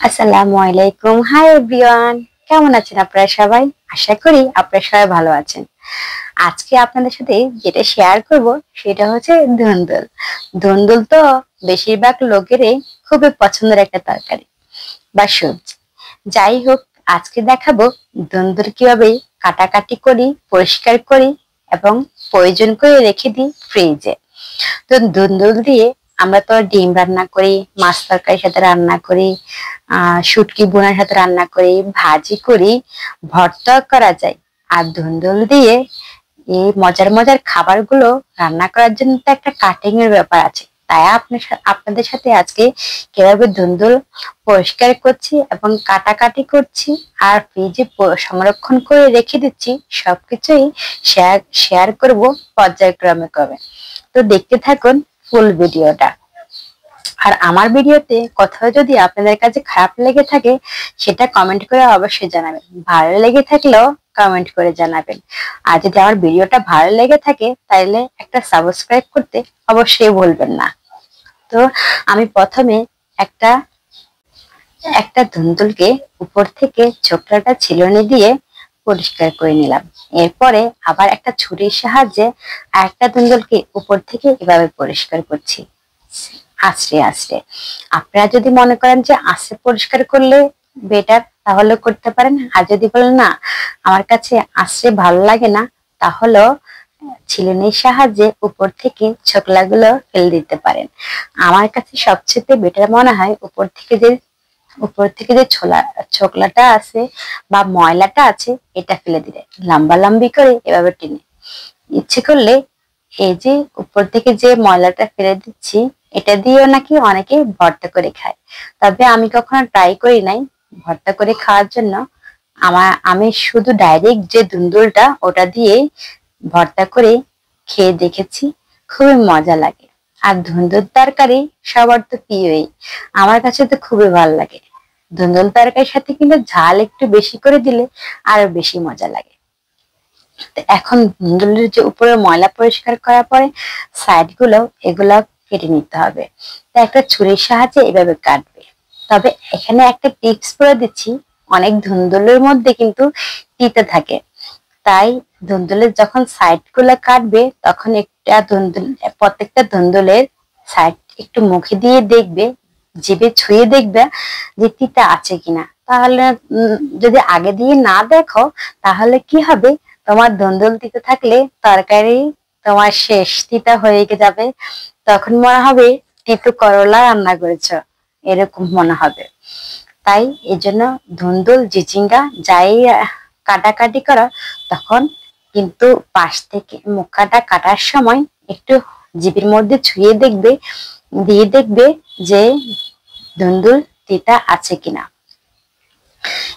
আসসালামু আলাইকুম। Hi everyone, কেমন আছেন আপনারা সবাই? আশা করি আপনারা সবাই ভালো আছেন। আজকে আপনাদের সাথে যেটা শেয়ার করব সেটা হচ্ছে ধুন্দুল। ধুন্দুল তো বেশিরভাগ লোকেরই খুবই পছন্দের একটা তরকারি বা সবজি। যাই হোক, আজকে দেখাবো ধুন্দুল কিভাবে কাটাকাটি করি, পরিষ্কার করি এবং প্রয়োজন করে রেখে দিই ফ্রিজে। তো ধুন্দুল দিয়ে আমরা তো ডিম রান্না করি, মাছ তরকারির সাথে রান্না করি, শুটকি বোনার সাথে রান্না করি, ভাজি করি, ভর্তা করা যায়। আর ধুন্দুল দিয়ে এই মজার মজার খাবারগুলো রান্না করার জন্য তো একটা কাটিং এর ব্যাপার আছে। তাই আপনাদের সাথে আজকে কিভাবে ধুন্দুল পরিষ্কার করছি এবং কাটাকাটি করছি আর ফ্রিজে সংরক্ষণ করে রেখে দিচ্ছি, সবকিছুই শেয়ার করব পর্যায়ক্রমে কবে। তো দেখতে থাকুন ফুল ভিডিওটা। আর আমার ভিডিওতে কোথাও যদি আপনাদের কাছে খারাপ লেগে থাকে সেটা কমেন্ট করে অবশ্যই জানাবেন। ভালো লেগে থাকলেও কমেন্ট করে জানাবেন। আর যদি আমার ভিডিওটা ভালো লেগে থাকে তাহলে একটা সাবস্ক্রাইব করতে অবশ্যই ভুলবেন না। তো আমি প্রথমে একটা একটা ধুন্দুলকে উপর থেকে ছোকরাটা ছিলনি দিয়ে পরিষ্কার করে নিলাম। এরপরে আবার একটা ছুরির সাহায্যে আরেকটা ধুন্দুলকে উপর থেকে এভাবে পরিষ্কার করছি আস্তে আস্তে। আপনারা যদি মনে করেন যে আস্তে পরিষ্কার করলে বেটার তাহলে করতে পারেন, আর যদি বলেন না আমার কাছে আস্তে ভালো লাগে না তাহলে ছিলনির সাহায্যে উপর থেকে ছোকলাগুলো ফেলে দিতে পারেন। আমার কাছে সবচেয়ে বেটার মনে হয় উপর থেকে যে ছোকলাটা আছে বা ময়লাটা আছে এটা ফেলে দিলে, লম্বা লম্বি করে এভাবে টেনে। ইচ্ছে করলে এই যে উপর থেকে যে ময়লাটা ফেলে দিচ্ছি এটা দিয়েও নাকি অনেকে ভর্তা করে খায়, তবে আমি কখনো ট্রাই করি নাই ভর্তা করে খাওয়ার জন্য। আমি শুধু ডাইরেক্ট যে ধুন্দুলটা ওটা দিয়ে ভর্তা করে খেয়ে দেখেছি, খুবই মজা লাগে। আর ধুন্দুল তরকারি সবার তো প্রিয়ই, আমার কাছে তো খুবই ভালো লাগে। ধুন্দুল তরকারির সাথে কিন্তু ঝাল একটু বেশি করে দিলে আরো বেশি মজা লাগে। এখন ধুন্দুলের যে উপরে ময়লা পরিষ্কার করার পরে সাইড গুলো এগুলা কেটে নিতে হবে। তো একটা ছুরির সাহায্যে এভাবে কাটবে। তবে এখানে একটা টিপস বলে দিচ্ছি, অনেক ধুন্দুলের মধ্যে কিন্তু তিতা থাকে। তাই ধুন্দুলের যখন সাইড গুলো কাটবে তখন প্রত্যেকটা ধুন্দুলের সাইড একটু মুখে দিয়ে দেখবে, জিভে ছুঁয়ে দেখবে যে তিতা আছে কিনা। তাহলে যদি আগে দিয়ে না দেখো তাহলে কি হবে, তোমার ধুন্দুল তিতা থাকলে তরকারি তোমার শেষ, তিতা হয়ে যাবে। তখন মনে হবে তিতো করলা রান্না করেছো, এরকম মনে হবে। তাই এজন্য ধুন্দুল চিচিঙ্গা যাই কাটাকাটি করা তখন কিন্তু পাশ থেকে মুখাটা কাটার সময় একটু জিভের মধ্যে ছুঁয়ে দেখবে যে ধুন্দুল তিতা আছে কিনা।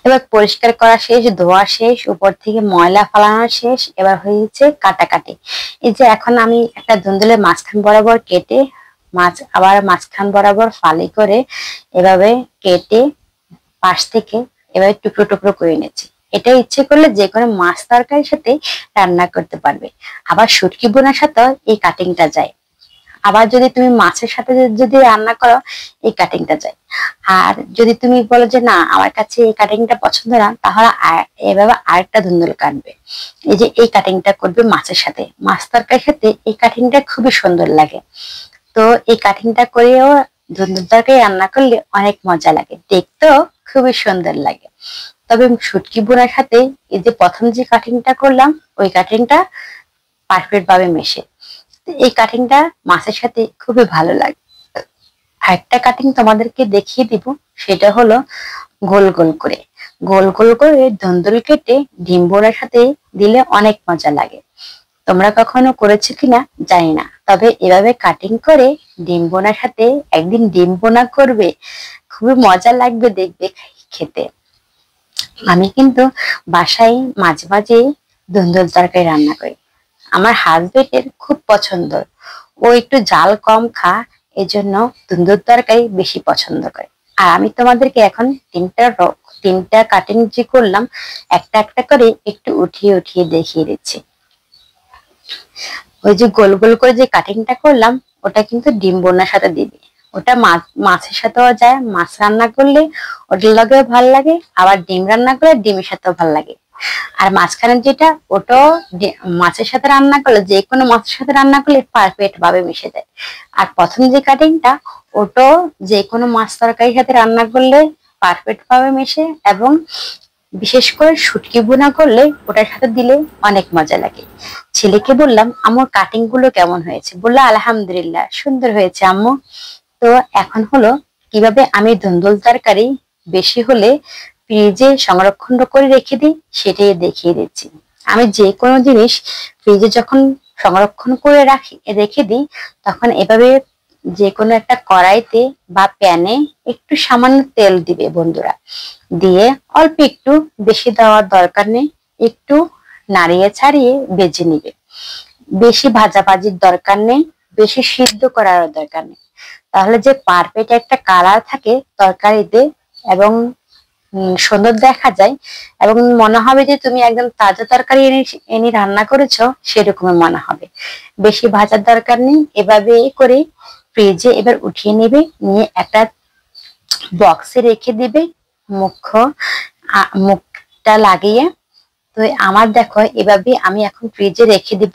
এবার পরিষ্কার করা শেষ, ধোয়া শেষ, উপর থেকে ময়লা ফালানো শেষ, এবার হয়েছে কাটাকাটি। এই যে এখন আমি একটা ধুন্দুলের মাঝখান বরাবর কেটে আবার মাঝখান বরাবর ফালি করে এভাবে কেটে পাশ থেকে এভাবে টুকরো টুকরো করে নিয়েছি। এটা ইচ্ছে করলে যে কোনো মাছ তরকারির সাথে রান্না করতে পারবে। আবার শুটকি বোনার সাথে এই কাটিংটা যায়। আবার যদি তুমি মাছের সাথে যদি রান্না করো এই কাটিংটা যায়। আর যদি তুমি বলো যে না আমার কাছে এই কাটিংটা পছন্দ না, তাহলে এভাবে আরেকটা ধুন্দুল কাটবে। এই যে এই কাটিংটা করবে মাছের সাথে, মাছ তরকারির সাথে এই কাটিংটা খুবই সুন্দর লাগে। তো এই কাটিংটা করেও ধুন্দুল তরকারি রান্না করলে অনেক মজা লাগে, দেখতেও খুবই সুন্দর লাগে। তবে শুটকি বোনার সাথে এই যে প্রথম যে কাটিংটা করলাম ওই কাটিংটা পারফেক্ট ভাবে মেশে, এই কাটিংটা মাছের সাথে খুবই ভালো লাগে। আরেকটা কাটিং তোমাদেরকে দেখিয়ে দিব, সেটা হলো গোল গোল করে ধুন্দুল কেটে ডিম বোনার সাথে দিলে অনেক মজা লাগে। তোমরা কখনো করেছো কিনা জানি না, তবে এভাবে কাটিং করে ডিম বোনার সাথে একদিন ডিম বোনা করবে, খুবই মজা লাগবে দেখবে খেতে। আমি কিন্তু বাসায় মাঝে মাঝে ধুন্দুল তরকারি রান্না করি। আমার হাজবেন্ডের খুব পছন্দ, ও একটু জাল কম এজন্য ধুন্দুল তরকারি বেশি পছন্দ করে। আর আমি তোমাদেরকে এখন তিনটা কাটিং যে করলাম একটা একটা করে একটু উঠিয়ে উঠিয়ে দেখিয়ে দিচ্ছি। ওই যে গোল গোল করে যে কাটিংটা করলাম ওটা কিন্তু ডিম বোনার সাথে দিবে, ওটা মাছের সাথেও যায়, মাছ রান্না করলে ওটার লগেও ভাল লাগে, আবার ডিম রান্না করলে ডিমের সাথেও ভাল লাগে। আর মাঝখানে যেটা, ওটাও মাছের সাথে রান্না করলে, যে কোনো মাছের সাথে রান্না করলে পারফেক্ট ভাবে মিশে যায়। আর প্রথম যে কাটিংটা, ওটাও যে কোনো মাছ তরকারির সাথে রান্না করলে পারফেক্ট ভাবে মিশে, এবং বিশেষ করে শুটকি ভুনা করলে ওটার সাথে দিলে অনেক মজা লাগে। ছেলেকে বললাম, আম্মুর কাটিং গুলো কেমন হয়েছে? বললো আলহামদুলিল্লাহ, সুন্দর হয়েছে আম্মু। তো এখন হলো কিভাবে আমি ধুন্দুল তরকারি বেশি হলে ফ্রিজে সংরক্ষণ করে রেখে দিই, সেটাই দেখিয়ে দিচ্ছি। আমি যে কোনো জিনিস ফ্রিজে যখন সংরক্ষণ করে রেখে দিই, তখন এভাবে যে কোনো একটা কড়াইতে বা প্যানে একটু সামান্য তেল দিবে বন্ধুরা, দিয়ে অল্প একটু, বেশি দেওয়ার দরকার নেই, একটু নাড়িয়ে ছাড়িয়ে ভেজে নিবে। বেশি ভাজাভাজির দরকার নেই, বেশি সিদ্ধ করার দরকার নেই। তাহলে যে পারফেক্ট একটা কালার থাকে তরকারিতে, এবং সুন্দর দেখা যায়, এবং মনে হবে যে তুমি একদম তাজা তরকারি এনে রান্না করেছো, সেরকমই মনে হবে। বেশি ভাজার দরকার নেই। এভাবে করে ফ্রিজে এবার উঠিয়ে নেবে, নিয়ে একটা বক্সে রেখে দিবে, মুখটা লাগিয়ে। তো আমার দেখো এভাবে আমি এখন ফ্রিজে রেখে দিব,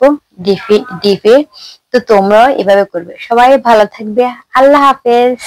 ডিপে। তো তোমরাও এভাবে করবে। সবাই ভালো থাকবে। আল্লাহ হাফেজ।